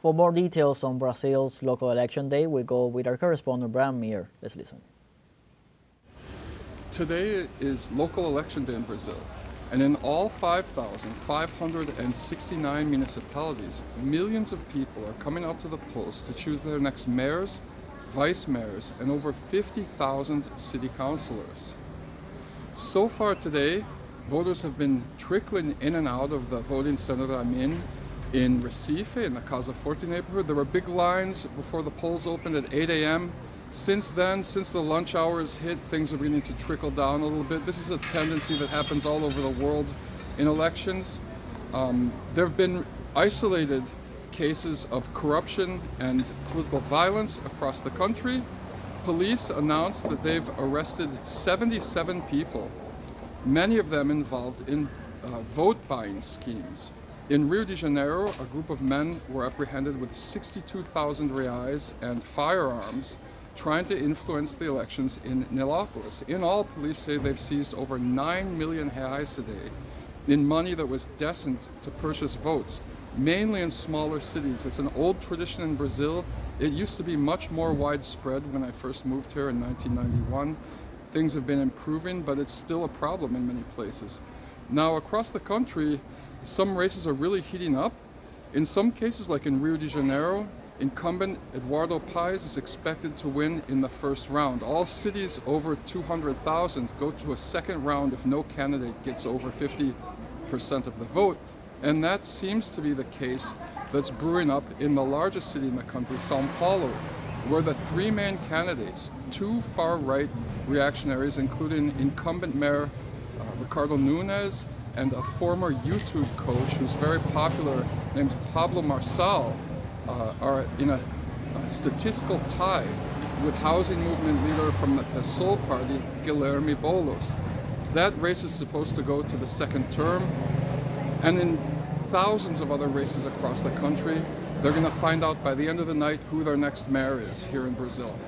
For more details on Brazil's local election day, we go with our correspondent Brian Mier. Let's listen. Today is local election day in Brazil, and in all 5,569 municipalities, millions of people are coming out to the polls to choose their next mayors, vice mayors, and over 50,000 city councillors. So far today, voters have been trickling in and out of the voting center that I'm in Recife, in the Casa Forte neighborhood. There were big lines before the polls opened at 8 a.m. Since then, since the lunch hours hit, things are beginning to trickle down a little bit. This is a tendency that happens all over the world in elections. There have been isolated cases of corruption and political violence across the country. Police announced that they've arrested 77 people, many of them involved in vote buying schemes. In Rio de Janeiro, a group of men were apprehended with 62,000 reais and firearms, trying to influence the elections in Nilópolis. In all, police say they've seized over 9 million reais today in money that was destined to purchase votes, mainly in smaller cities. It's an old tradition in Brazil. It used to be much more widespread when I first moved here in 1991. Things have been improving, but it's still a problem in many places. Now, across the country, some races are really heating up. In some cases, like in Rio de Janeiro, incumbent Eduardo Paes is expected to win in the first round. All cities over 200,000 go to a second round if no candidate gets over 50% of the vote. And that seems to be the case that's brewing up in the largest city in the country, São Paulo, where the three main candidates, two far-right reactionaries, including incumbent mayor Ricardo Nunes and a former YouTube coach who's very popular named Pablo Marçal, are in a statistical tie with housing movement leader from the PSOL party, Guilherme Boulos. That race is supposed to go to the second term, and in thousands of other races across the country, they're going to find out by the end of the night who their next mayor is here in Brazil.